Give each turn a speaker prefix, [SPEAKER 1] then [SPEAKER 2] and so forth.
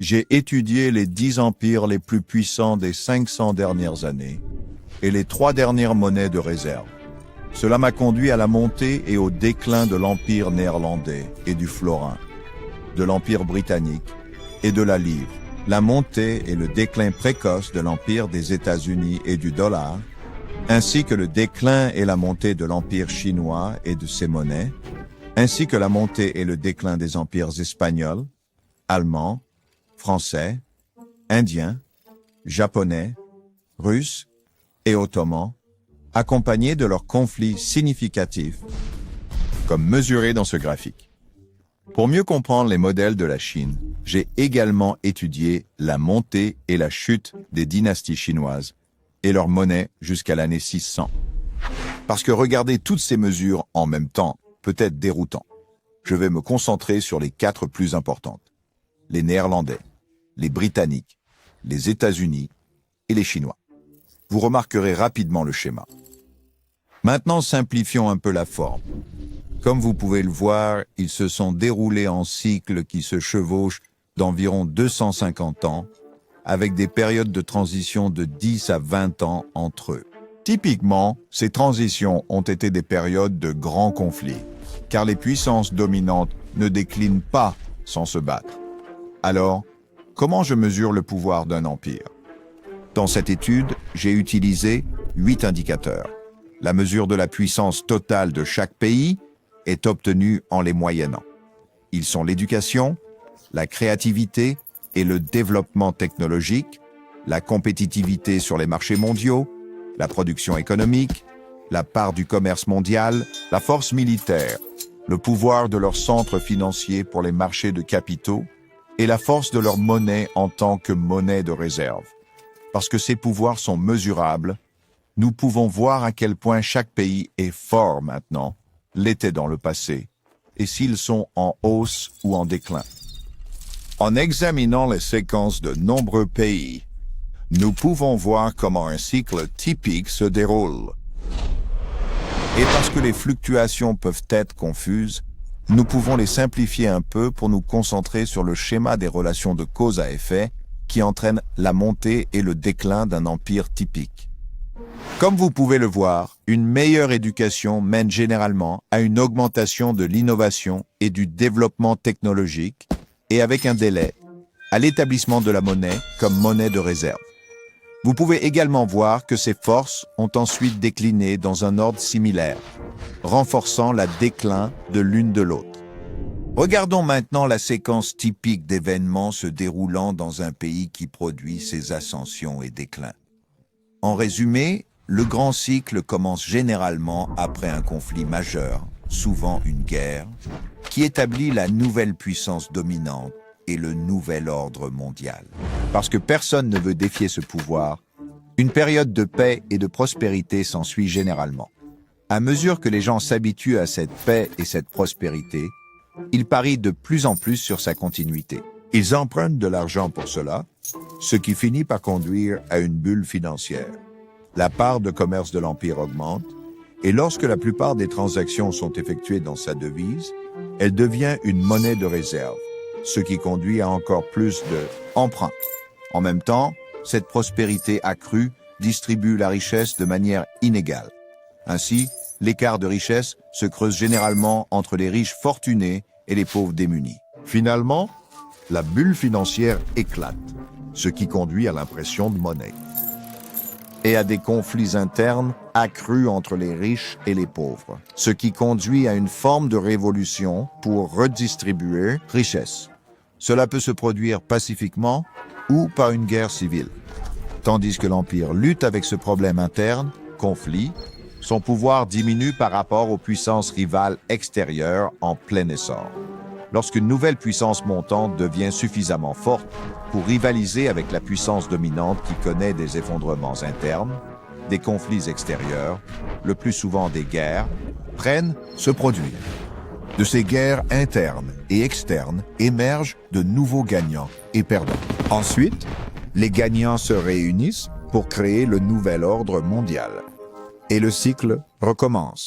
[SPEAKER 1] J'ai étudié les 10 empires les plus puissants des 500 dernières années et les 3 dernières monnaies de réserve. Cela m'a conduit à la montée et au déclin de l'empire néerlandais et du florin, de l'empire britannique et de la livre, la montée et le déclin précoce de l'empire des États-Unis et du dollar, ainsi que le déclin et la montée de l'empire chinois et de ses monnaies, ainsi que la montée et le déclin des empires espagnols, allemands, français, indiens, japonais, russes et ottomans, accompagnés de leurs conflits significatifs, comme mesurés dans ce graphique. Pour mieux comprendre les modèles de la Chine, j'ai également étudié la montée et la chute des dynasties chinoises et leurs monnaies jusqu'à l'année 600. Parce que regarder toutes ces mesures en même temps peut être déroutant. Je vais me concentrer sur les 4 plus importantes. Les Néerlandais, les Britanniques, les États-Unis et les Chinois. Vous remarquerez rapidement le schéma. Maintenant, simplifions un peu la forme. Comme vous pouvez le voir, ils se sont déroulés en cycles qui se chevauchent d'environ 250 ans, avec des périodes de transition de 10 à 20 ans entre eux. Typiquement, ces transitions ont été des périodes de grands conflits, car les puissances dominantes ne déclinent pas sans se battre. Alors, comment je mesure le pouvoir d'un empire? Dans cette étude, j'ai utilisé 8 indicateurs. La mesure de la puissance totale de chaque pays est obtenue en les moyennant. Ils sont l'éducation, la créativité et le développement technologique, la compétitivité sur les marchés mondiaux, la production économique, la part du commerce mondial, la force militaire, le pouvoir de leurs centres financiers pour les marchés de capitaux et la force de leur monnaie en tant que monnaie de réserve. Parce que ces pouvoirs sont mesurables, nous pouvons voir à quel point chaque pays est fort maintenant, l'était dans le passé, et s'ils sont en hausse ou en déclin. En examinant les séquences de nombreux pays, nous pouvons voir comment un cycle typique se déroule. Et parce que les fluctuations peuvent être confuses, nous pouvons les simplifier un peu pour nous concentrer sur le schéma des relations de cause à effet qui entraînent la montée et le déclin d'un empire typique. Comme vous pouvez le voir, une meilleure éducation mène généralement à une augmentation de l'innovation et du développement technologique, et avec un délai, à l'établissement de la monnaie comme monnaie de réserve. Vous pouvez également voir que ces forces ont ensuite décliné dans un ordre similaire, renforçant la déclin de l'une de l'autre. Regardons maintenant la séquence typique d'événements se déroulant dans un pays qui produit ses ascensions et déclins. En résumé, le grand cycle commence généralement après un conflit majeur, souvent une guerre, qui établit la nouvelle puissance dominante et le nouvel ordre mondial. Parce que personne ne veut défier ce pouvoir, une période de paix et de prospérité s'ensuit généralement. À mesure que les gens s'habituent à cette paix et cette prospérité, ils parient de plus en plus sur sa continuité. Ils empruntent de l'argent pour cela, ce qui finit par conduire à une bulle financière. La part de commerce de l'Empire augmente, et lorsque la plupart des transactions sont effectuées dans sa devise, elle devient une monnaie de réserve, ce qui conduit à encore plus d'emprunts. En même temps, cette prospérité accrue distribue la richesse de manière inégale. Ainsi, l'écart de richesse se creuse généralement entre les riches fortunés et les pauvres démunis. Finalement, la bulle financière éclate, ce qui conduit à l'impression de monnaie et à des conflits internes accrus entre les riches et les pauvres, ce qui conduit à une forme de révolution pour redistribuer richesse. Cela peut se produire pacifiquement ou par une guerre civile. Tandis que l'Empire lutte avec ce problème interne, conflit, son pouvoir diminue par rapport aux puissances rivales extérieures en plein essor. Lorsqu'une nouvelle puissance montante devient suffisamment forte pour rivaliser avec la puissance dominante qui connaît des effondrements internes, des conflits extérieurs, le plus souvent des guerres, prennent se produire. De ces guerres internes et externes émergent de nouveaux gagnants et perdants. Ensuite, les gagnants se réunissent pour créer le nouvel ordre mondial. Et le cycle recommence.